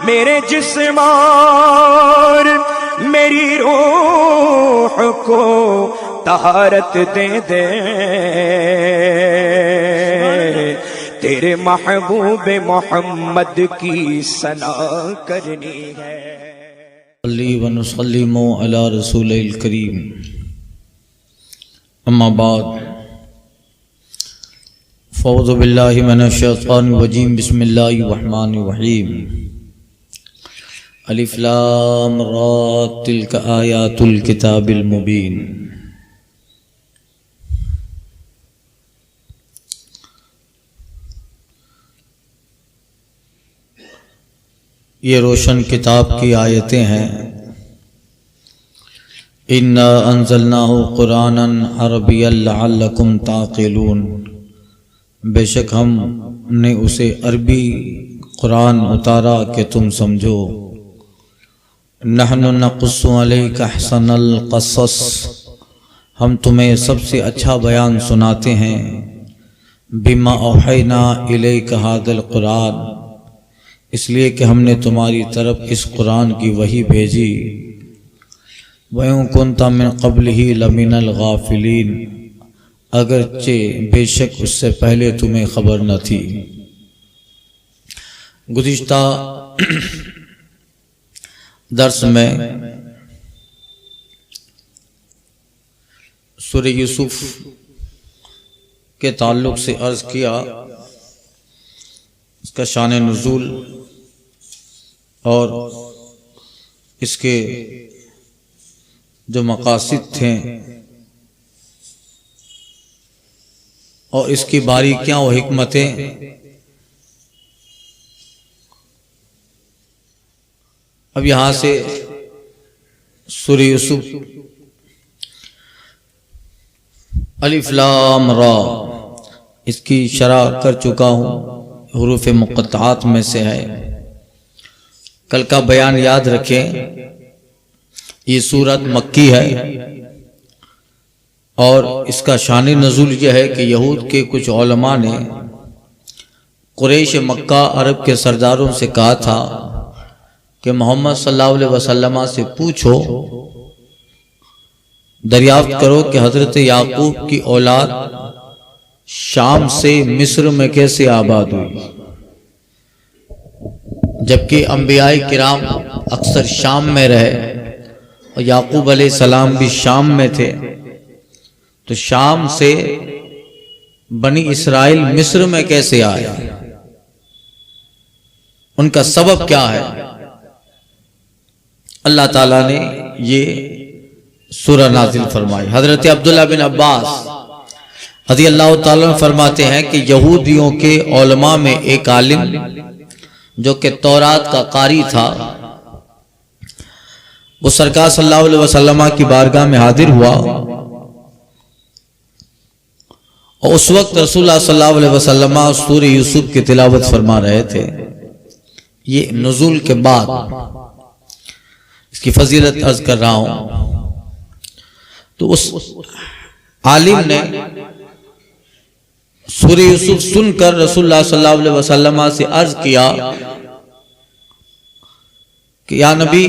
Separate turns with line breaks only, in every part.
मेरे जिस्म और मेरी रूह को तहारत दे दे, तेरे महबूब मोहम्मद की सना करनी है।
सल्ली व नुसल्लिमु अला रसूलिल करीम। अम्मा बाद, फ़ौज़ु बिल्लाहि मिनश शैतानिर रजीम। बिस्मिल्लाहिर रहमानिर रहीम। अलिफ लाम रा तिल्का आयातुल किताबिल मुबीन। ये रोशन किताब की आयतें हैं। इन्ना अंज़लनाहु कुरानन अरबिय्यन लअल्लकुम ताक़िलून। बेशक हमने उसे अरबी कुरान उतारा कि तुम समझो। नहनु नक़ुस्सु अलैका अहसनल क़सस। हम तुम्हें सबसे अच्छा बयान सुनाते हैं। बिमा औहैना इलैका हाज़ल कुरान, इसलिए कि हमने तुम्हारी तरफ इस कुरान की वही भेजी। वयों कुन्ता मिन क़ब्लिही लमिनल गाफ़िलीन, अगरचे बेशक उससे पहले तुम्हें खबर न थी। गुज़िश्ता दर्स में सूरह यूसुफ के ताल्लुक़ से अर्ज़ किया, इसका शान नुज़ूल और इसके जो मक़ासिद थे और इसकी बारीकियां और हिकमतें। अब यहाँ से सूरह यूसुफ अलिफ लाम रा, इसकी शरह कर चुका हूँ, हुरूफ मुक़त्तआत में से है। कल का बयान याद रखें। ये सूरत मक्की है और इसका शान नज़ूल यह है कि यहूद के कुछ उलमा ने कुरैश मक्का अरब के सरदारों से कहा था कि मोहम्मद सल्लल्लाहु अलैहि वसल्लम से पूछो, दरियाफ्त करो कि हज़रत याकूब की औलाद शाम से मिस्र में कैसे आबाद हुई, जबकि अंबियाए किराम अक्सर शाम में रहे और याकूब अलैहिस्सलाम भी शाम में थे। तो शाम से बनी इसराइल मिस्र में कैसे आया, उनका सबब क्या है। अल्लाह ताला ने ये सूरह नाजिल फरमाई। हजरत अब्दुल्ला बिन अब्बास रज़ी अल्लाह ताला फरमाते हैं कि यहूदियों के उलमा में एक आलिम जो कि तौरात का कारी था, वो सरकार सल्लल्लाहु अलैहि वसल्लम की बारगाह में हाजिर हुआ और उस वक्त रसूलुल्लाह सल्लल्लाहु अलैहि वसल्लम सूरह यूसुफ की तिलावत फरमा रहे थे। ये नुज़ूल के बाद इसकी फजीलत अर्ज कर रहा हूं। तो उस आलिम ने सूरह यूसुफ सुनकर रसूलुल्लाह सल्लल्लाहु अलैहि वसल्लम से अर्ज किया कि या नबी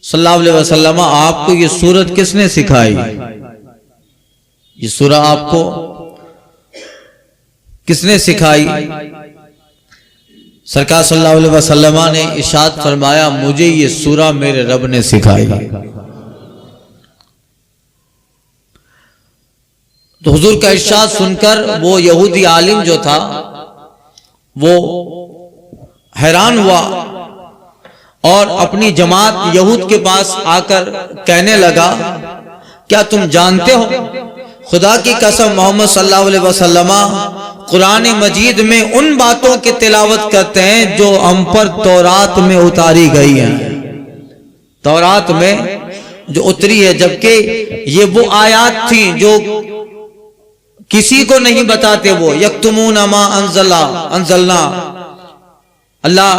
सल्लल्लाहु अलैहि वसल्लम, आपको ये सूरत किसने सिखाई, ये सूरह आपको किसने सिखाई। सरकार सल्लल्लाहु अलैहि वसल्लम ने इरशाद फरमाया, मुझे ये सूरह मेरे रब ने सिखाई। तो हुजूर का इरशाद सुनकर वो यहूदी आलिम जो था वो हैरान हुआ और अपनी जमात यहूद के पास आकर कहने लगा, क्या तुम जानते हो, खुदा की कसम मोहम्मद सल्लल्लाहु अलैहि वसल्लम कुरान मजीद में उन बातों की तिलावत करते हैं जो हम पर तौरात में उतारी गई हैं, तौरात में जो उतरी है, जबकि ये वो आयात थी जो किसी को नहीं बताते। वो यक्तुमूना मा अंज़लना, अल्लाह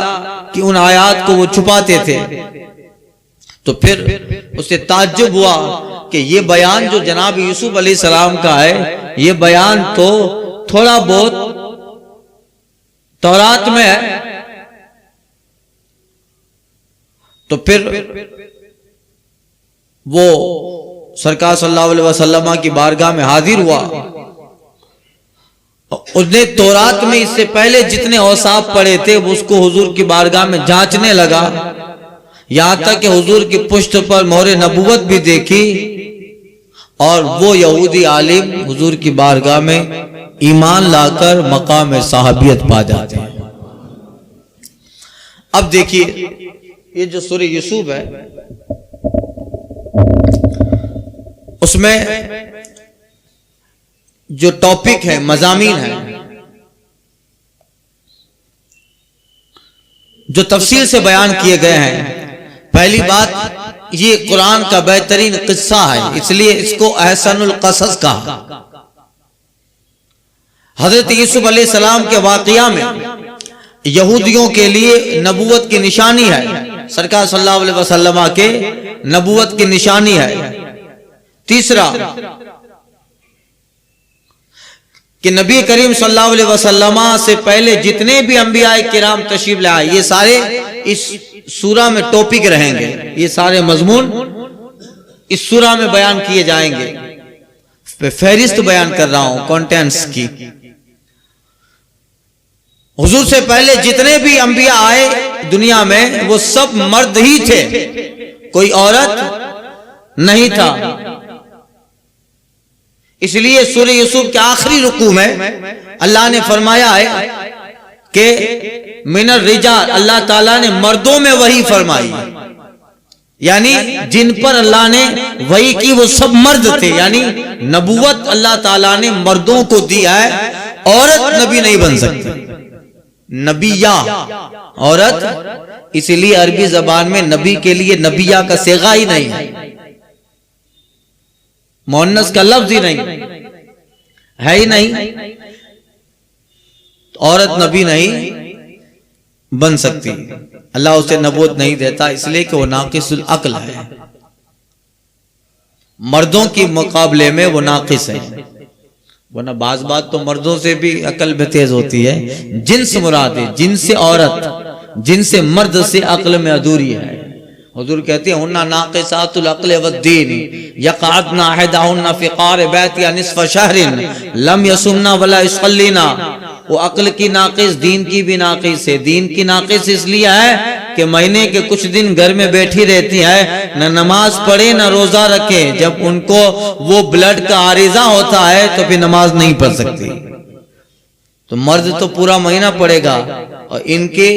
की उन आयात को वो छुपाते थे। तो फिर उसे ताज्जुब हुआ कि ये बयान जो जनाब यूसुफ अलैहिस्सलाम का है, ये बयान तो थोड़ा बहुत तौरात में है तो फिर वो सरकार सल्लल्लाहु अलैहि वसल्लम की बारगाह में हाजिर हुआ। उसने तौरात में इससे पहले जितने औसाफ पढ़े थे उसको हुजूर की बारगाह में जांचने लगा, यहां तक कि हुजूर की पुष्ट पर मोहरे नबूवत भी देखी। और वो यहूदी आलिम हुजूर की बारगाह में ईमान लाकर मकाम साहबियत पा जाते हैं। अब देखिए ये जो सूरह यूसुफ है उसमें जो टॉपिक है, मजामीन है, जो तफसील से बयान किए गए हैं। पहली बात, ये कुरान का बेहतरीन किस्सा है, इसलिए इसको अहसनुल कसस कहा। हजरत यूसुफ अलैहिस्सलाम के वाकया में यहूदियों के लिए नबूवत की निशानी है, सरकार सल्लल्लाहु अलैहि वसल्लम के नबूवत की निशानी है। तीसरा कि नबी करीम सल्लल्लाहु अलैहि वसल्लम से पहले जितने भी अंबिया किराम तशरीफ लाए, ये सारे इस सूरा में टॉपिक रहेंगे, ये सारे मजमून इस सूरा में बयान किए जाएंगे। फहरिस्त बयान कर रहा हूं कंटेंट्स की। हुजूर से पहले जितने भी अंबिया आए दुनिया में वो सब मर्द ही थे, कोई औरत नहीं था। इसलिए सूरह यूसुफ के आखिरी रुकू में अल्लाह ने फरमाया है कि मिनर रिजाल, अल्लाह ताला ने मर्दों में वही फरमाई, यानी जिन पर अल्लाह ने वही की वो सब मर्द थे। यानी नबूवत अल्लाह ताला ने मर्दों को दिया है, औरत नबी नहीं बन सकती, नबिया औरत। इसलिए अरबी जबान में नबी के लिए नबिया का सेगा ही नहीं है, मुअन्नस का लफ्ज ही नहीं है, ही नहीं। औरत नबी नहीं बन सकती, अल्लाह उसे नबूवत नहीं देता, इसलिए कि वो नाकिसुल अक्ल है, मर्दों के मुकाबले में वो नाकिस है। वरना बाज बात तो मर्दों से भी अक्ल भी तेज होती है। जिन्स मुराद है, जिनसे औरत, जिनसे मर्द से अक्ल में अधूरी है। हुजूर कहते हैं हुन्ना नाक़िसातुल अक्ल वद्दीन यक़अदना अहदाहुन्ना फ़ी क़ार बैतिया निस्फ़ शहरिन लम यसुमना वला यसल्लीना। वो अक्ल की नाकिस, दीन की भी नाकिस है। दीन की नाकिस इसलिए है कि महीने के कुछ दिन घर में बैठी रहती है, न नमाज पढ़े न रोजा रखे। जब उनको वो ब्लड का आरिजा होता है तो फिर नमाज नहीं पढ़ सकती। तो मर्द तो पूरा महीना पड़ेगा और इनके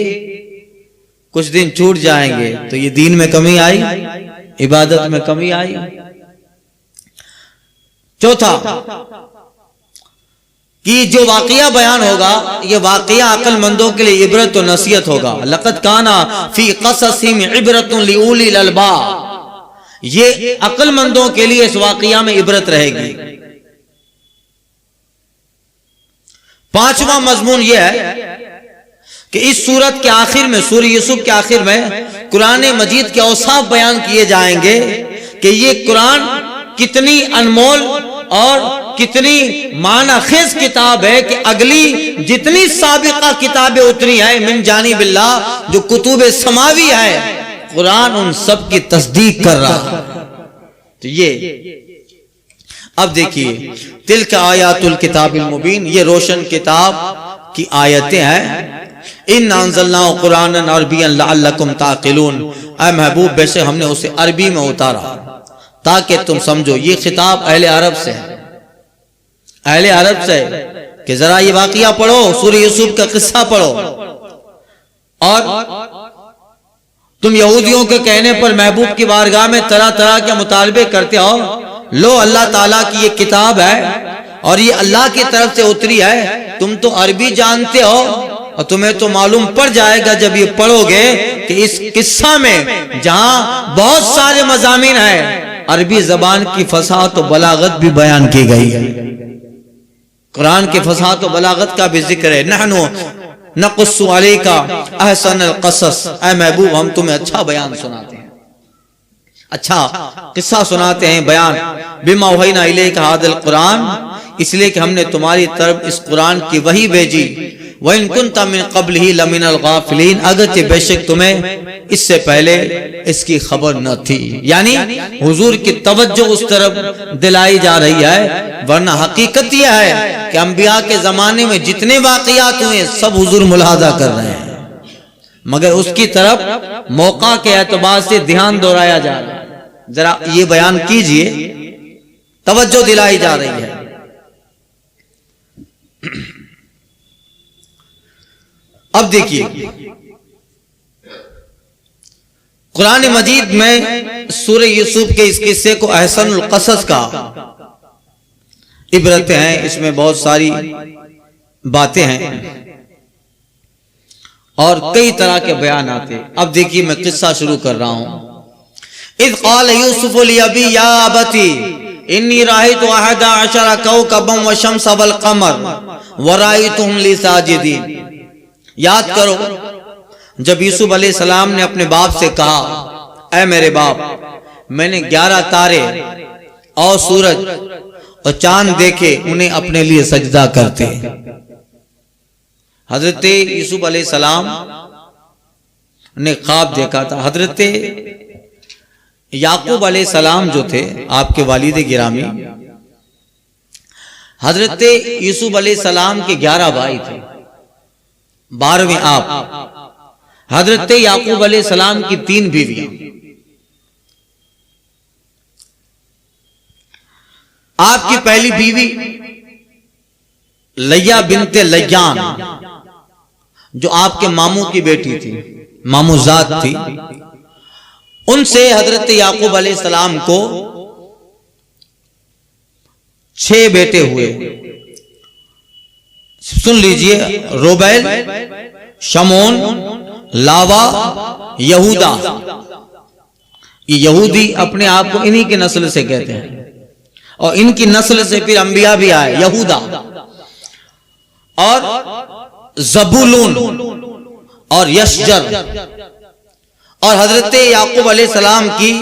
कुछ दिन छूट जाएंगे, तो ये दीन में कमी आई, इबादत में कमी आई। चौथा कि जो वाकया बयान होगा ये वाकया अक्लमंदों के लिए इबरत और नसीहत होगा। लक़द काना फी क़ससिहिम इबरतुन लिउलिल अलबाब। ये अक्लमंदों के लिए इस वाकया में इबरत रहेगी। पांचवा मजमून यह है कि इस सूरत के आखिर में, सूरह यूसुफ के आखिर में कुरान मजीद के औसाफ बयान किए जाएंगे कि ये कुरान कितनी अनमोल और कितनी मानाखेज किताब है कि अगली जितनी साबिका किताबें उतरी है मिन जानिबिल्लाह, जो कुतुब समावी है, कुरान उन सब की तस्दीक कर रहा है। तो ये अब देखिए, तिल्का आयातुल किताबिल मुबीन, ये रोशन किताब की आयतें हैं। इन अंज़लनाहु कुरानन अरबिय्यन लअल्लकुम ताक़िलून। ऐ महबूब, वैसे हमने उसे अरबी में उतारा ताकि तुम समझो। ये खिताब अहले अरब से है, अहले अरब से कि जरा ये वाकया पढ़ो, सूरह यूसुफ का किस्सा पढ़ो। और तुम यहूदियों के कहने पर महबूब की बारगाह में तरह तरह के मुतालबे करते हो। लो, अल्लाह ताला की ये किताब है और ये अल्लाह की तरफ से उतरी है। तुम तो अरबी जानते हो और तुम्हें तो मालूम पड़ जाएगा जब ये पढ़ोगे कि इस किस्सा में जहां बहुत सारे मज़ामीन हैं, अरबी जबान की फसाहत और बलागत भी बयान की गई है। कुरान की फसाहत और बलागत का भी जिक्र है। नहनु नक़ुस्सु अलैका अहसनल क़सस। ऐ महबूब, हम तुम्हें अच्छा बयान सुनाते हैं, अच्छा किस्सा सुनाते हैं, बयान। बिमा वहीना इलैका हादिल कुरान, इसलिए कि हमने तुम्हारी तरफ इस कुरान की वही भेजी। वइन कुन्ता मिन क़ब्लिही लमिनल गाफ़िलीन, अगरचे बेशक तुम्हें इससे पहले इसकी खबर न थी। यानी हुजूर की तवज्जो उस तरफ दिलाई जा रही है, वरना हकीकत यह है कि अंबिया के जमाने में जितने वाक़ियात हुए सब हुजूर मुलाहाजा कर रहे हैं, मगर उसकी तरफ मौका के एतबार से ध्यान दोहराया जा रहा है। जरा ये बयान कीजिए, तवज्जो दिलाई जा रही है। अब देखिए, कुरान मजीद में सूरह यूसुफ के इस किस्से को अहसनुल क़सस का इबरतें हैं, इसमें बहुत सारी बातें हैं और कई तरह के बयान आते। अब देखिए, मैं किस्सा शुरू कर रहा हूं। इज़ क़ाल यूसुफ़ु लिअबी या अबती इन्नी रायतु अहदा अशरा कौकबम व शम्स वल क़मर व रायतुहुम ली साजिदीन। याद करो, जब यूसुफ अलैहिस्सलाम ने अपने बाप से कहा, ऐ मेरे बाप, मैंने 11 तारे और सूरज और चांद देखे, उन्हें अपने लिए सजदा करते। हजरत यूसुफ अलैहिस्सलाम ने ख्वाब देखा था। हजरत याकूब अलैहिस्सलाम जो थे, आपके वालिद गिरामी, हजरत यूसुफ अलैहिस्सलाम के 11 भाई थे, 12वें आप। हजरत याकूब अलैहिस्सलाम की 3 बीवियां। आपकी पहली बीवी लैया बिनते लैयान, जो आपके मामू की बेटी थी, मामूजात थी, उनसे हजरत याकूब अलैहिस्सलाम को 6 बेटे हुए। सुन लीजिए, रोबैल, शमोन, लावा, यहूदा। ये यहूदी अपने आप को इन्हीं की नस्ल से कहते हैं और इनकी नस्ल से फिर अंबिया भी आए, यहूदा। और जबूलून और यशजर। और हजरत याकूब अलैहिस्सलाम की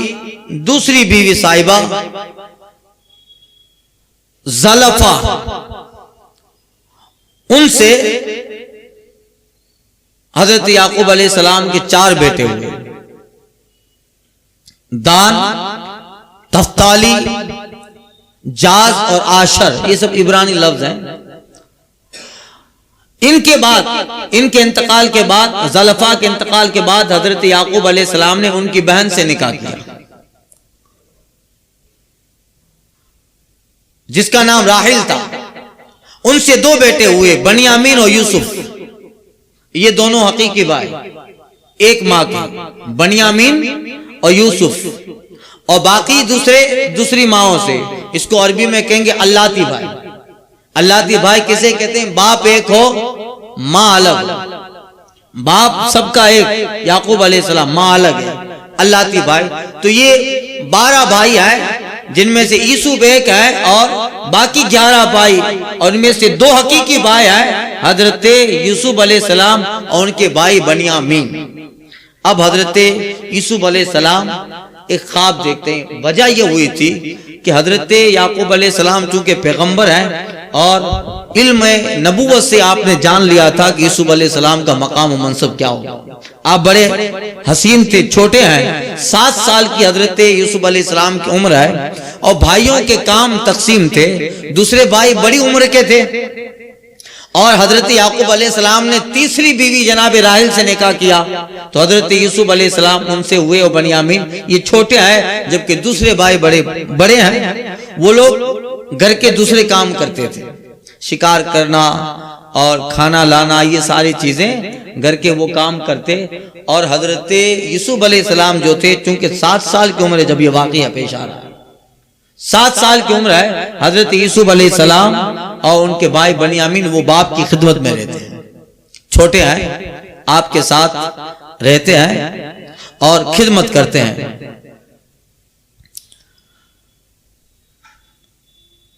दूसरी बीवी साहिबा ज़लफ़ा, उनसे हजरत याकूब अलैहिस्सलाम के 4 बेटे हुए, दान, तफ्ताली, जाज और आशर। ये सब इब्रानी लफ्ज हैं। इनके बाद, इनके इंतकाल के बाद, ज़लफ़ा के इंतकाल के बाद हजरत याकूब अलैहिस्सलाम ने उनकी बहन से निकाह किया, जिसका नाम राहिल था। उनसे 2 बेटे हुए, बनियामीन और यूसुफ। ये दोनों हकीकी भाई, एक मां के, बनियामीन और यूसुफ। और बाकी दूसरी माओं से, इसको अरबी में कहेंगे अल्लाती भाई। अल्लाती भाई किसे कहते हैं? बाप एक हो, मां अलग। बाप सबका एक, याकूब अलैहिस्सलाम, मां अलग है, अल्लाती भाई। तो ये 12 भाई हैं, जिनमें से यूसुफ एक है और बाकी 11 भाई, और उनमें से 2 हकीकी भाई हैं, हजरत यूसुफ अलैहिस्सलाम और उनके भाई बनियामीन। अब हजरत यूसुफ अलैहिस्सलाम एक ख्वाब देखते हैं। वजह यह हुई थी कि हजरत याकूब अलैहिस्सलाम चूंकि पैगंबर हैं और इल्म नबूवत से आपने जान लिया था कि यूसुफ अलैहिस्सलाम का मकाम और मनसब क्या होगा। आप बड़े हसीन थे, छोटे हैं, 7 साल की हजरत यूसुफ अलैहिस्सलाम की उम्र है और भाइयों के काम तकसीम थे। दूसरे भाई बड़ी उम्र के थे और हजरत याकूब अलैहिस्सलाम ने तीसरी बीवी जनाब राहिल से निकाह किया, तो हजरत यूसुफ अलैहिस्सलाम उनसे हुए और बनियामीन ये छोटे हैं, जबकि दूसरे भाई बड़े हैं। वो लोग घर के दूसरे काम करते थे, शिकार करना और खाना लाना, ये सारी चीजें घर के वो काम करते। और हजरत यूसुफ अलैहिस्सलाम जो थे, चूंकि 7 साल की उम्र है जब ये वाकया पेश आ रहा है, 7 साल की उम्र है, हजरत यूसुफ अलैहिस्सलाम और उनके भाई बनियामीन वो बाप की खिदमत में रहते हैं, छोटे हैं, आपके साथ रहते हैं और खिदमत करते हैं।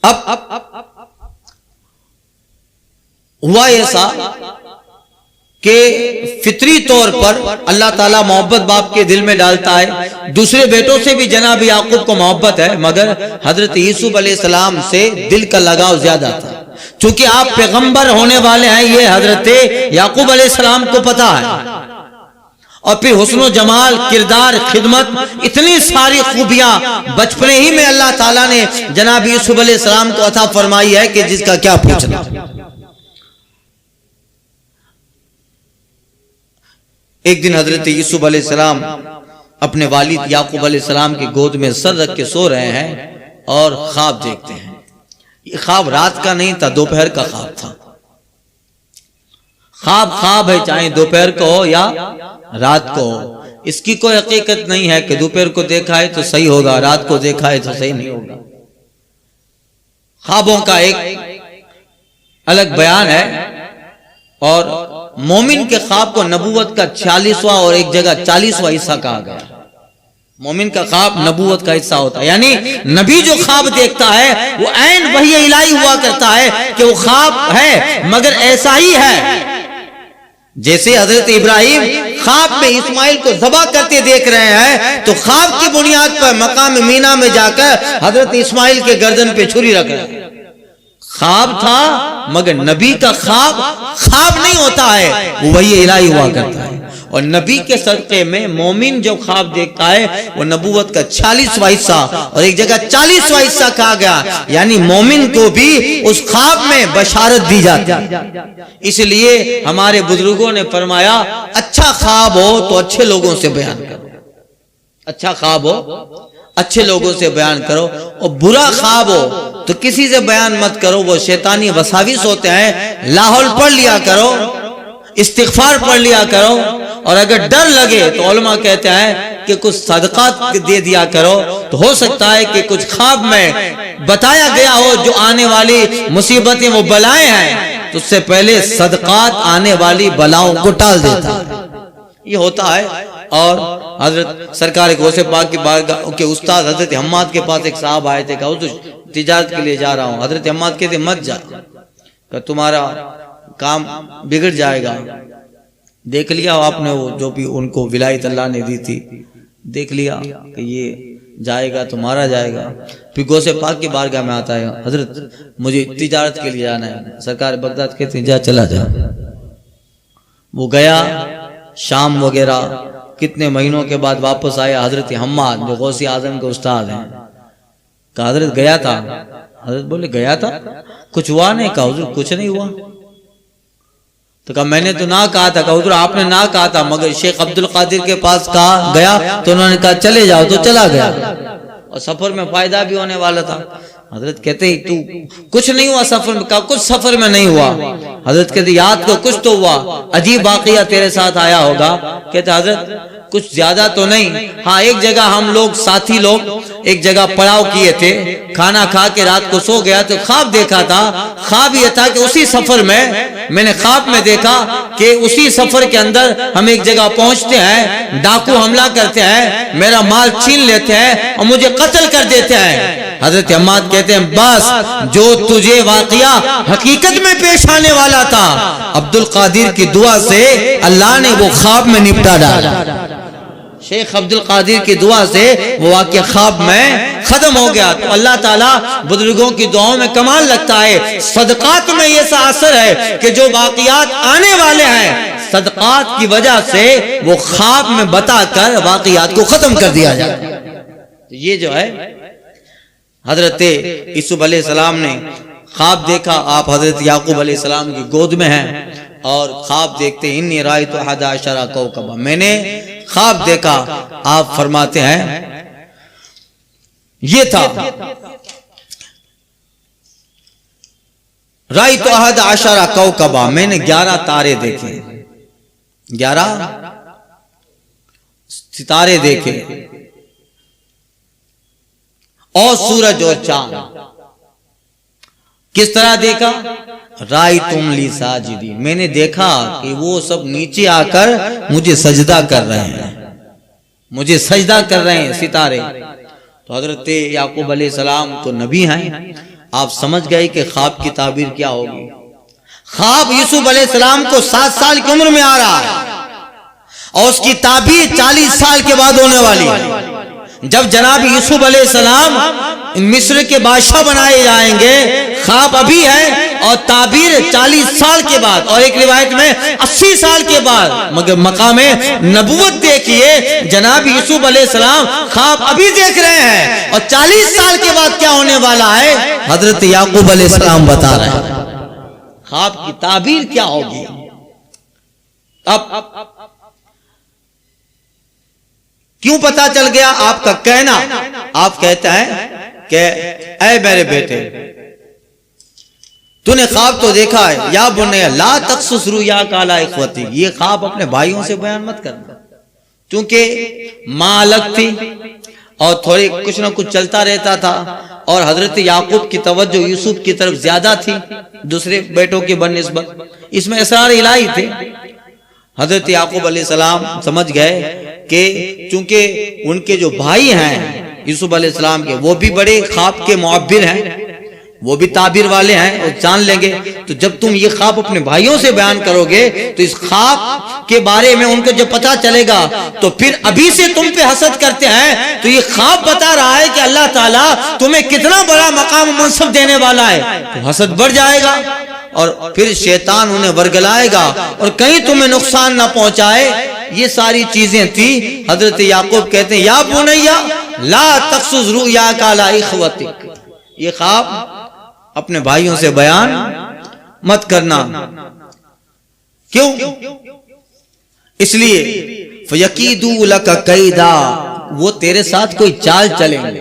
अब हुआ ऐसा कि फितरी तौर पर अल्लाह ताला मोहब्बत बाप के दिल में डालता है। दूसरे बेटों से भी जनाब याकूब को मोहब्बत है, मगर हजरत यूसुफ अलैहिस्सलाम से दिल का लगाव ज्यादा था। चूंकि आप पैगंबर होने वाले हैं, ये हजरत याकूब अलैहिस्सलाम को पता है। और फिर हुस्न जमाल, किरदार, खिदमत, इतनी सारी खूबियां बचपने ही में अल्लाह ताला ने जनाब यूसुफ अलैहिस्सलाम को अता फरमाई है कि जिसका क्या पूछना। एक दिन हजरत यूसुफ अलैहिस्सलाम अपने वालिद याकूब अलैहिस्सलाम की गोद में सर रख के सो रहे हैं और ख्वाब देखते हैं। ये ख्वाब रात का नहीं था, दोपहर का ख्वाब था। ख्वाब ख्वाब है, चाहे दोपहर को हो या रात को हो। इसकी कोई हकीकत नहीं है कि दोपहर को देखा है तो सही होगा, रात को देखा है तो सही नहीं होगा। ख्वाबों का एक अलग बयान है। और मोमिन के ख्वाब को नबूवत का 46वां और एक जगह 40वां हिस्सा कहा गया। मोमिन का ख्वाब नबूवत का हिस्सा होता है, यानी नबी जो ख्वाब देखता है वो ऐन वही इलाही हुआ करता है कि वो ख्वाब है मगर ऐसा ही है। जैसे हजरत इब्राहिम ख्वाब में इस्माइल को ज़बह करते देख रहे हैं तो ख्वाब की बुनियाद पर मकाम मीना में जाकर हजरत इस्माइल के गर्दन पे छुरी रख रहे हैं। ख्वाब था मगर नबी का ख्वाब ख्वाब नहीं होता है, वो वही इलाही हुआ करता है। और नबी के सदक़े में मोमिन जो ख्वाब देखता है वो नबूवत का 40वां हिस्सा और एक जगह 40वां हिस्सा कहा गया, यानी मोमिन को भी उस ख्वाब में बशारत दी जाती है। इसलिए हमारे बुजुर्गों ने फरमाया, अच्छा ख्वाब हो तो अच्छे लोगों से बयान करो, अच्छा ख्वाब हो अच्छे लोगों से बयान करो, और बुरा ख्वाब हो तो किसी से बयान मत करो, वो शैतानी वसाविस होते हैं। लाहौल पढ़ लिया करो, इस्तिग़फ़ार पढ़ लिया करो, और अगर डर लगे तो उलमा कहते हैं कि कुछ सदका दे दिया करो। तो हो सकता है कि कुछ ख्वाब में बताया गया हो जो आने वाली मुसीबतें वो बलाएं हैं, तो उससे पहले सदकात आने वाली बलाओं को टाल देता है। ये होता है। और हजरत सरकार गौसे पाक की बारगाह के उस्ताद हजरत हम्माद के पास एक साहब आए थे, कहा तो तिजारत के लिए जा रहा हूँ। हजरत हम्माद कहते मत जा, कहा तुम्हारा काम बिगड़ जाएगा। देख लिया आपने वो जो भी उनको विलायत अल्लाह ने दी थी, देख लिया कि ये जाएगा तो मारा जाएगा। फिर गौसे पाक की बारगाह में आता है, हजरत मुझे तिजारत के लिए जाना है। सरकार बगदाद कहते जा, चला जा। वो गया, शाम वगैरह कितने महीनों के बाद वापस आया। हजरत हम्माद जो गौसे आजम के उस्ताद हैं, कहा हजरत गया था। हजरत बोले गया था, कुछ हुआ नहीं? कहा हुजूर कुछ नहीं हुआ। तो कहा मैंने तो ना कहा था। कहा हुजूर आपने ना कहा था, मगर शेख अब्दुल कादिर के पास कहा गया तो उन्होंने कहा चले जाओ, तो चला गया और सफर में फायदा भी होने वाला था। हजरत कहते ही तू कुछ नहीं हुआ सफर में? कहा कुछ सफर में नहीं हुआ। हजरत कहते याद को कुछ तो हुआ, अजीब वाकया तेरे साथ आया होगा। कहते हजरत कुछ ज्यादा तो नहीं, हाँ एक जगह हम लोग साथी लोग एक जगह पड़ाव किए थे, खाना खा के रात को सो गया तो ख्वाब देखा था। ख्वाब ये था कि उसी सफर में मैंने ख्वाब में देखा कि उसी सफर के अंदर हम एक जगह पहुंचते हैं, डाकू हमला करते हैं, मेरा माल छीन लेते हैं और मुझे कत्ल कर देते हैं। हजरत हम्माद कहते हैं बस जो तुझे वाकया हकीकत में पेश आने वाला था, अब्दुल कादिर की दुआ से अल्लाह ने वो ख्वाब में निपटा डाला। शेख अब्दुल कादिर की दुआ से वो वाकया ख्वाब में खत्म हो गया। तो अल्लाह ताला बुजुर्गों की दुआओं में कमाल लगता है। सदकात में ये सा असर है कि जो वाकयात आने वाले हैं, सदकात की वजह से वो ख्वाब में बताकर वाकयात को खत्म कर दिया जाए। तो ये जो है हजरत यूसुफ अलैहिस्सलाम ने ख्वाब देखा। आप हजरत याकूब अलैहिस्सलाम की गोद में हैं और ख्वाब देखते इन्नी रायतु अहदा अशरा कौकबा, मैंने ख्वाब देखा। आप फरमाते हैं ये था रायतु अहदा अशरा कौकबा, मैंने 11 तारे देखे, 11 सितारे देखे और सूरज और चांद। किस तरह देखा? राय तुम ली साजिदी, मैंने देखा कि वो सब नीचे आकर मुझे सजदा कर रहे हैं, मुझे सजदा कर रहे हैं सितारे। तो हजरत याकूब अलैहिस्सलाम तो नबी हैं, आप समझ गए कि ख्वाब की ताबीर क्या होगी। ख्वाब यूसुफ अलैहिस्सलाम को 7 साल की उम्र में आ रहा है और उसकी ताबीर 40 साल के बाद होने वाली है। जब जनाब यूसुफ अलैहिस्सलाम मिस्र के बादशाह बनाए जाएंगे, ख्वाब अभी है और ताबीर 40 साल के बाद, और एक रिवायत में 80 साल के बाद। मगर मकामे नबुवत देखिए, जनाब यूसुफ अलैहिस्सलाम ख्वाब अभी देख रहे हैं और 40 साल के बाद क्या होने वाला है हजरत याकूब अलैहिस्सलाम बता रहे हैं। ख्वाब की ताबीर क्या होगी। अब क्यों पता चल गया आपका कहना? आप कहते हैं कि ऐ मेरे बेटे, तूने ख्वाब तो देखा है, या बुनैया ला तक़्सुस रुया काला इख्वती, ये ख्वाब अपने भाइयों से बयान मत करना, क्योंकि माँ अलग थी और थोड़ी कुछ ना कुछ चलता रहता था, और हजरत याकूब की तवज्जो यूसुफ की तरफ ज्यादा थी दूसरे बेटों के बनिस्बत, इसमें असरार इलाही थे। हजरत याकूब अलैहिस्सलाम समझ गए कि चूंकि उनके जो भाई हैं यूसुफ अलैहिस्सलाम के, वो भी बड़े ख्वाब के मुअब्बिर हैं, वो भी ताबीर वाले हैं और जान लेंगे, तो जब तुम ये ख्वाब अपने भाइयों से बयान करोगे तो इस ख्वाब के बारे में उनको जब पता चलेगा तो फिर अभी से तुम पे हसद करते हैं, तो ये ख्वाब बता रहा है कि अल्लाह ताला तुम्हें कितना बड़ा मकाम मनसब देने वाला है, तो हसद बढ़ जाएगा और फिर शैतान उन्हें वर्गलाएगा और कहीं तुम्हें नुकसान ना पहुंचाए। ये सारी चीजें थी। हजरत याकूब कहते हैं या बुनैया ला तक़्सुस रुया काला इख्वतिक, ये ख्वाब अपने भाइयों से बयान मत करना। क्यों? इसलिए फयकीदू लक कैदा, वो तेरे साथ कोई चाल चलेंगे,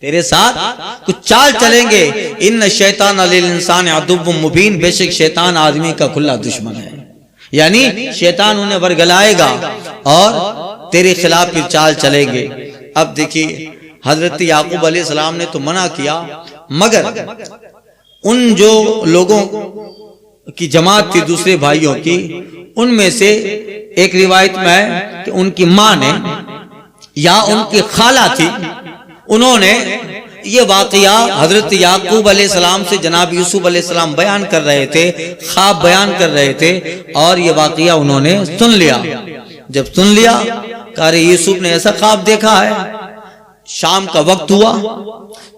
तेरे साथ कुछ चाल चलेंगे। इन शैतान लिल इंसान अदुव्वुम मुबीन, बेशक शैतान आदमी का खुला दुश्मन है, यानी शैतान उन्हें वर्गलाएगा और तेरे खिलाफ फिर चाल चलेंगे। अब देखिए हजरत याकूब अलैहिस्सलाम ने तो मना किया, मगर उन जो लोगों की जमात थी दूसरे भाइयों की, उनमें से एक रिवायत में है कि उनकी माँ ने या उनकी खाला थी, उन्होंने ये वाकया हजरत याकूब अलैहिस्सलाम से जनाब यूसुफ अलैहिस्सलाम बयान कर रहे थे, ख्वाब बयान कर रहे थे, और ये वाकया उन्होंने सुन लिया। जब सुन लिया कहा रे यूसुफ ने ऐसा ख्वाब देखा है। शाम का वक्त हुआ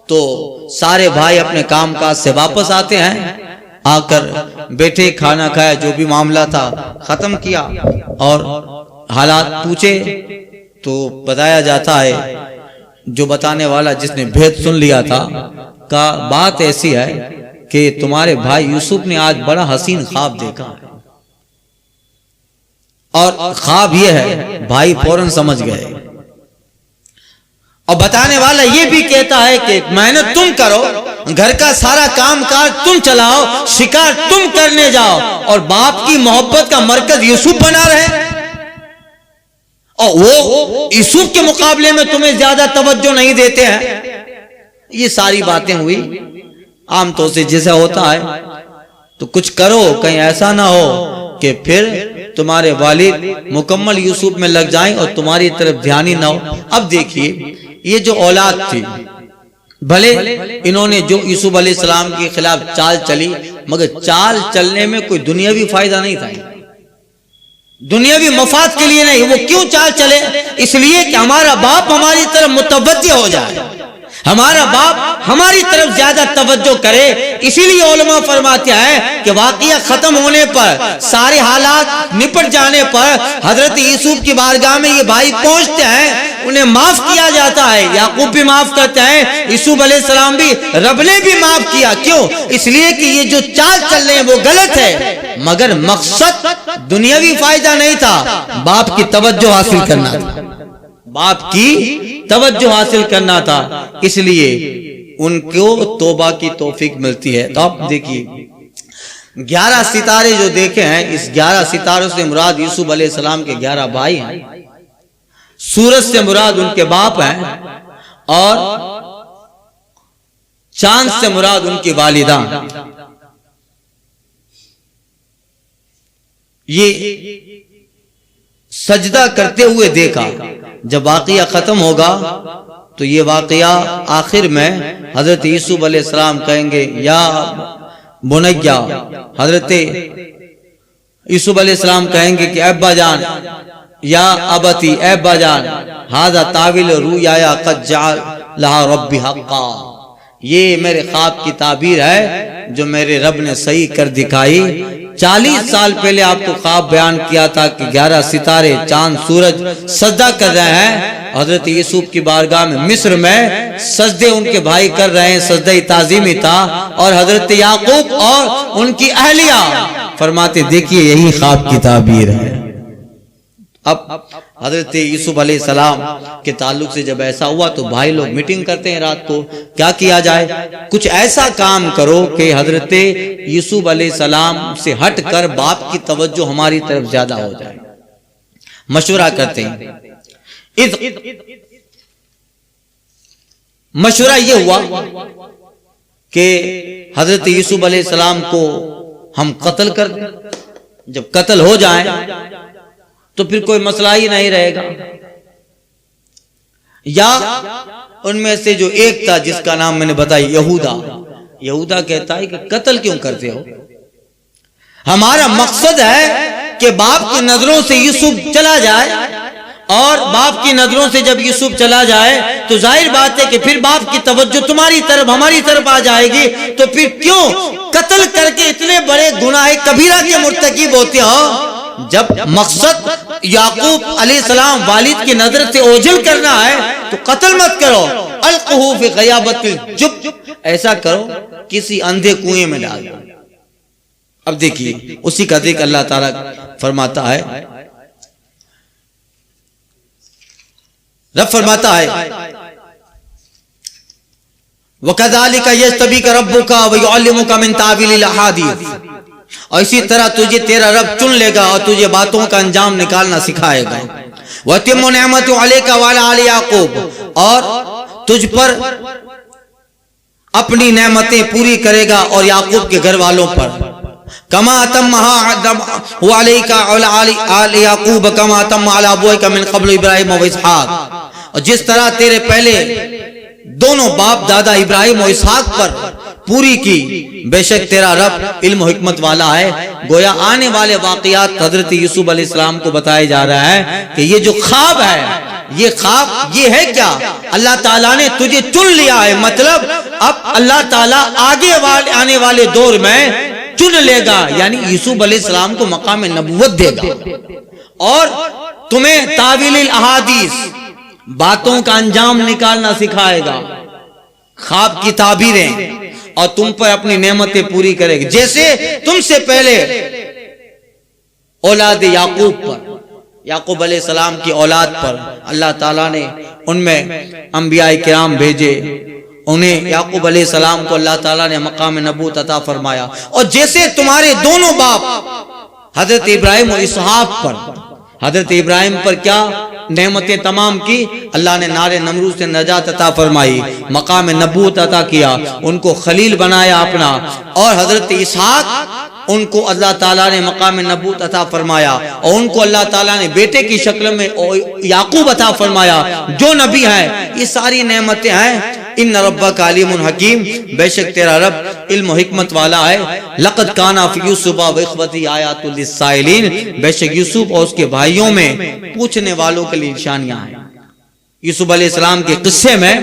तो सारे भाई अपने काम काज से वापस आते हैं, आकर बैठे, खाना खाया, जो भी मामला था खत्म किया और हालात पूछे तो बताया जाता है, जो बताने वाला जिसने भेद सुन लिया था का बात ऐसी है कि तुम्हारे भाई यूसुफ ने आज बड़ा हसीन ख्वाब देखा है, और ख्वाब ये है। भाई फौरन समझ गए, और बताने वाला ये भी कहता है कि मेहनत तुम करो, घर का सारा काम काज तुम चलाओ, शिकार तुम करने जाओ, और बाप की मोहब्बत का मरकज यूसुफ बना रहे, और वो यूसुफ के मुकाबले में तुम्हें ज्यादा तवज्जो नहीं देते हैं। ये सारी बातें हुई। आमतौर से जैसा होता है, तो कुछ करो, कहीं ऐसा ना हो कि फिर तुम्हारे वालिद मुकम्मल यूसुफ में लग जाएं और तुम्हारी तरफ ध्यान ही ना हो। अब देखिए ये जो औलाद थी, भले इन्होंने जो यूसुफ अलैहिस्सलाम के खिलाफ चाल चली, मगर चाल चलने में कोई दुनियावी फायदा नहीं था, दुनियावी मफाद के लिए नहीं। वो क्यों चाल चले? इसलिए कि हमारा बाप हमारी तरफ मुतवज्जह हो जाए, हमारा बाप हमारी तरफ ज्यादा तवज्जो करे। इसीलिए उलमा फरमाते हैं कि वाकया खत्म होने पर, सारे हालात निपट जाने पर हजरत यूसुफ की बारगाह में ये भाई पहुंचते हैं, उन्हें माफ किया जाता है। याकूब भी माफ करते हैं, यूसुफ अलैहिस्सलाम भी, रब ने भी माफ किया। क्यों? इसलिए कि ये जो चाल चल रहे हैं वो गलत है, मगर मकसद दुनियावी फायदा नहीं था, बाप की तवज्जो हासिल करना था, बाप की तवज्जो हासिल करना था। इसलिए उनको तौबा की तौफीक मिलती है। तो आप देखिए 11 सितारे जो देखे हैं, इस 11 सितारों से मुराद यूसुफ अलैहिस्सलाम के 11 भाई हैं, सूरज से मुराद उनके बाप हैं, और चांद से मुराद उनकी वालिदा। ये सजदा करते हुए देखा। जब वाकया खत्म होगा तो ये वाकया आखिर में हजरत यूसुफ अलैहिस्सलाम कहेंगे या बुनैया, हजरत यूसुफ अलैहिस्सलाम कहेंगे कि अब्बा जान, या अबती ए बाजान हाजा ताविल रुयाया कद जअलहा रब्बी हक्का, ये मेरे ख्वाब की ताबीर है जो मेरे रब ने सही कर दिखाई। 40 साल पहले आपको ख्वाब बयान किया था कि 11 सितारे चांद सूरज सजदा कर रहे हैं। हजरत यूसुफ की बारगाह में मिस्र में सजदे उनके भाई कर रहे हैं, सजदे ताजीमी था। और हजरत याकूब और उनकी अहलिया फरमाते देखिए यही ख्वाब की ताबीर है। अब हजरत यूसुफ अलैहिस्सलाम के ताल्लुक से जब ऐसा हुआ तो भाई लोग मीटिंग करते हैं रात को, क्या किया जाए, कुछ ऐसा काम करो कि हजरत यूसुफ अलैहिस्सलाम से हटकर बाप की तवज्जो हमारी तरफ ज्यादा हो जाए। मशवरा करते हैं। मशवरा ये हुआ कि हजरत यूसुफ अलैहिस्सलाम को हम कत्ल कर दें। जब कत्ल हो जाए तो फिर कोई मसला ही नहीं रहेगा। या उनमें से जो एक था जिसका नाम मैंने बताया यहूदा, यहूदा कहता है कि कत्ल क्यों करते हो, हमारा मकसद है कि बाप की नजरों से यूसुफ चला जाए। और बाप की नजरों से जब यूसुफ चला जाए तो जाहिर बात है कि फिर बाप की तवज्जो तुम्हारी तरफ हमारी तरफ आ जाएगी। तो फिर क्यों कत्ल करके इतने बड़े गुनाह कबीरा के मुर्तकिब होते हो, जब मकसद याकूब अलैहिस्सलाम वालिद की नजर से ओझल करना है तो कत्ल मत करो। अलक़हू फ़ी ग़याबतिल जुब, ऐसा करो किसी अंधे कुएं में डाल दो। अब देखिए उसी का जिक्र अल्लाह ताला फरमाता है, रब फरमाता है वकज़ालिका यज्तबीका रब्बुका व युअल्लिमुका मिन तावीलिल अहादीस, और इसी तरह तुझे तेरा रब चुन लेगा और तुझे बातों का अंजाम निकालना सिखाएगा। वतिम्मु निअमतु अलैका व अला आलि याकूब, और तुझ पर अपनी नेमतें पूरी करेगा और याकूब के घर वालों पर। कमा अतम्महा अलैका व अला आलि याकूब कमा अतम्मा अला अबूइका मिन क़ब्ल इब्राहीम व इसहाक, और जिस तरह तेरे पहले दोनों बाप दादा इब्राहिम और इसहाक पर पूरी की, बेशक तेरा रब इल्म हिकमत वाला है। गोया आने वाले वाकयात हजरत यूसुफ अलैहिस्सलाम को बताया जा रहा है कि ये जो ख्वाब है, ये ख्वाब ये है क्या, अल्लाह ताला ने तुझे चुन लिया है। मतलब अब अल्लाह ताला आगे वाले आने वाले दौर में चुन लेगा, यानी यूसुफ अलैहिस्सलाम को मकाम नबुव्वत देगा और तुम्हें तावीलिल अहादीस, बातों का अंजाम निकालना सिखाएगा, ख्वाब की ताबीरें, और तुम पर अपनी नेमतें पूरी करेगी। जैसे तुमसे पहले औलाद याकूब पर, याकूब अलैहिस्सलाम की औलाद पर अल्लाह ताला ने उनमें अंबिया किराम भेजे, उन्हें याकूब अलैहिस्सलाम को अल्लाह ताला ने मकाम नबूवत अता फरमाया। और जैसे तुम्हारे दोनों बाप हजरत इब्राहिम और इसहाक पर, हजरत इब्राहिम पर क्या नेमतें तमाम की, अल्लाह ने नारे नमरूद से नजात अता फरमाई, मकाम नबूवत अता किया, उनको खलील बनाया अपना। और हजरत इसहाक उनको अल्लाह ताला ने मकाम नबूवत अता फरमाया और उनको अल्लाह ताला ने बेटे की शक्ल में याकूब अता फरमाया जो नबी है। ये सारी नेमतें हैं। इन्न रब्बका अलीमुन हकीम, बेशक तेरा रब इल्म हिकमत वाला है। लक़द काना फ़ी यूसुफ व इख़वती आयातुल लिस्साइलिन, बेशक यूसुफ और उसके भाइयों में पूछने वालों के लिए निशानियां हैं। यूसुफ अलैहिस्सलाम के किस्से में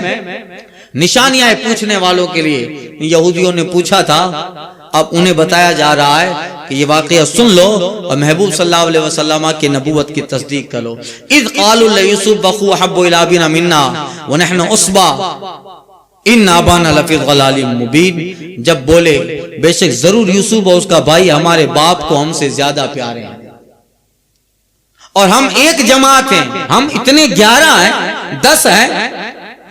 निशानियां हैं पूछने वालों के लिए। यहूदियों ने पूछा था, अब उन्हें बताया जा रहा है कि ये वाक़या सुन लो और महबूब सल्लल्लाहु अलैहि वसल्लम की नबूवत की तस्दीक करो। इज़ क़ालू लियूसुफ अख़ूहु अहब्बु इला अबीना मिन्ना व नहनु उस्बा इन्ना अबाना लफ़ी ज़लालिम मुबीन, जब बोले बेशक जरूर यूसुफ और उसका भाई हमारे बाप को हमसे ज्यादा प्यारे हैं और हम एक जमात हैं, हम इतने 11 हैं, 10 हैं।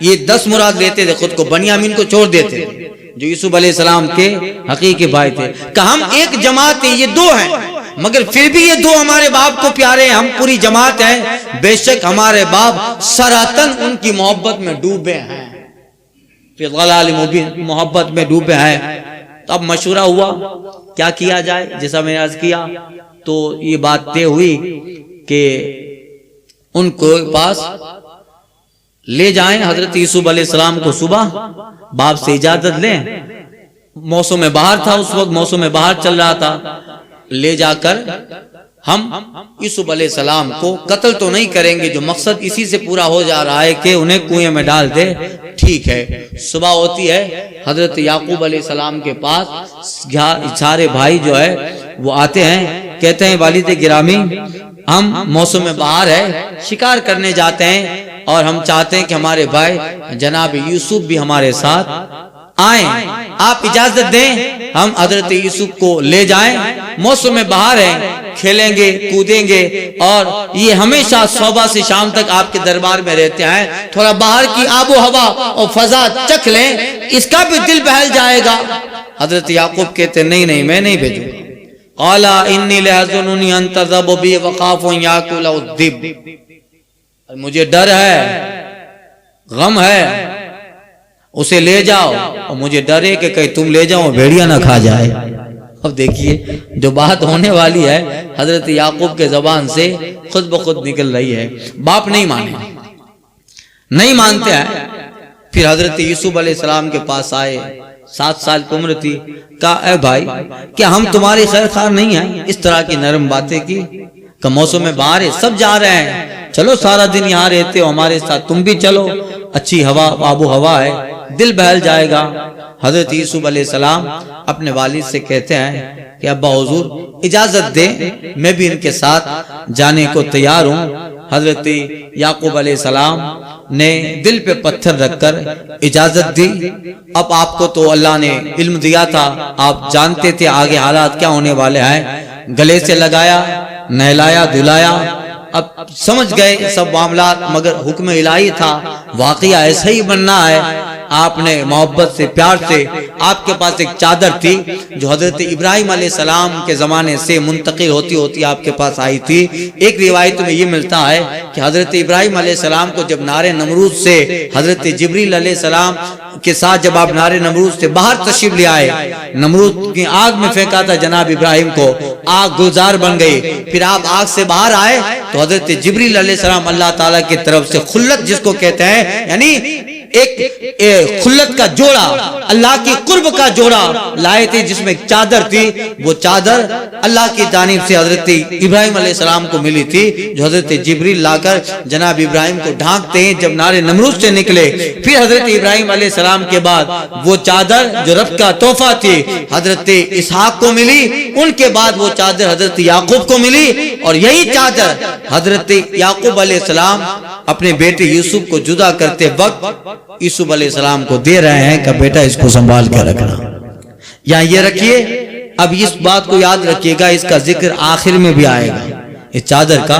ये 10 मुराद लेते थे खुद को, बनियामीन को छोड़ देते जो यूसुफ अलैहिस्सलाम के हकीकी भाई थे। कि हम एक जमात हैं, ये 2 हैं, मगर फिर भी ये 2 हमारे बाप को प्यारे हैं, हम पूरी जमात हैं। बेशक हमारे बाप सरातन उनकी मोहब्बत में डूबे हैं, मोहब्बत में डूबे हैं। तो अब मशवरा हुआ क्या किया जाए, जैसा मैंने अर्ज किया। तो ये बात तय हुई कि उनको पास ले जाएं हजरत यूसुफ अलैहिस्सलाम को, सुबह बाप से इजाजत लें। मौसम में बाहर था उस वक्त, मौसम में बाहर चल रहा था। ले जाकर हम यूसुफ अलैहिस्सलाम को कत्ल तो नहीं करेंगे, जो मकसद इसी से पूरा हो जा रहा है कि उन्हें कुएं में डाल दे। ठीक है, सुबह होती है, हजरत याकूब अलैहिस्सलाम के पास सारे भाई जो है वो आते हैं, कहते हैं वालिद गिरामी, हम मौसम में बाहर है, शिकार करने जाते हैं और हम चाहते हैं कि हमारे भाई जनाब यूसुफ भी हमारे साथ आए, आप इजाजत दें हम हजरत यूसुफ को ले जाएं। मौसम में बाहर है, खेलेंगे कूदेंगे और ये हमेशा सुबह से शाम तक आपके दरबार में रहते हैं, थोड़ा बाहर की आबो हवा और फजा चख लें, इसका भी दिल बहल जाएगा। हजरत याकूब कहते नहीं नहीं, मैं नहीं भेजूंगा। क़ाला इन्नी लहज़ुनुनी अन तज़हबू बी व ख़ाफ़ु अन याकुलहु ज़िब, मुझे डर है, गम है, उसे ले जाओ, और मुझे डर है कि कहीं तुम ले जाओ भेड़िया ना खा जाए। अब देखिए जो बात होने वाली है हजरत याकूब के जबान से खुद ब खुद निकल रही है। बाप नहीं नहीं मानते हैं। फिर हजरत यूसुफ अलैहिस्सलाम के पास आए, 7 साल की उम्र थी, कहा ए भाई क्या हम तुम्हारे खैर खार नहीं हैं? इस तरह की नरम बातें की। का मौसम में बाहर है, सब जा रहे हैं, चलो सारा दिन यहाँ रहते हो हमारे साथ, तुम भी चलो, अच्छी हवा आबो हवा है, दिल बहल जाएगा। हजरत यूसुफ अलैहिस्सलाम अपने वालिद से कहते हैं कि अब्बा हुजूर इजाजत दे, मैं भी इनके साथ जाने को तैयार हूँ। हजरत याकूब अलैहिस्सलाम ने दिल पे पत्थर रखकर इजाजत दी। अब आपको तो अल्लाह ने इल्म दिया था, आप जानते थे आगे हालात क्या होने वाले हैं। गले से लगाया, नहलाया, धुलाया, अब समझ गए सब मामला, मगर हुक्म इलाही था, वाकया ऐसा ही बनना है। आपने मोहब्बत से, प्यार से, आपके पास एक चादर थी जो हजरत इब्राहिम अलैहिस्सलाम के जमाने से मुंतकिल होती होती आपके पास आई थी। एक रिवायत में ये मिलता है कि हजरत इब्राहिम अलैहिस्सलाम को जब नारे नमरूद से हजरत जिब्रील अलैहिस्सलाम के साथ जब आप नारे नमरूद से बाहर तशरीफ ले आए, नमरूद की आग में फेंका था जनाब इब्राहिम को, आग गुलजार बन गई। फिर आप आग से बाहर आए तो हजरत जिब्रील अलैहिस्सलाम अल्लाह ताला की तरफ से खुल्लत जिसको कहते हैं, यानी एक खुल्लत का जोड़ा, अल्लाह की कुर्ब का जोड़ा लाए थे, जिसमें एक चादर थी। वो चादर अल्लाह की जानिब से हजरत इब्राहिम अलैहिस्सलाम को मिली थी, जो हजरत जिब्रील लाकर जनाब इब्राहिम को ढांकते हैं जब नारे नमरूद से निकले। फिर हजरत इब्राहिम अलैहिस्सलाम के बाद वो चादर जो रब का तोहफा थी हजरत इसहाक को मिली, उनके बाद वो चादर हजरत याकूब को मिली, और यही चादर हजरत याकूब अलैहिस्सलाम अपने बेटे यूसुफ को जुदा करते वक्त यूसुफ अलैहिस्सलाम को दे रहे हैं कि बेटा इसको संभाल कर रखना, या ये रखिए। अब इस बात को याद रखिएगा, इसका जिक्र आखिर में भी आएगा इस चादर का।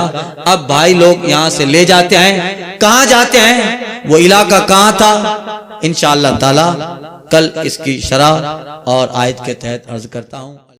अब भाई लोग यहाँ से ले जाते हैं, कहाँ जाते हैं, वो इलाका कहाँ था, इंशाअल्लाह ताला कल इसकी शरह और आयत के तहत अर्ज करता हूँ।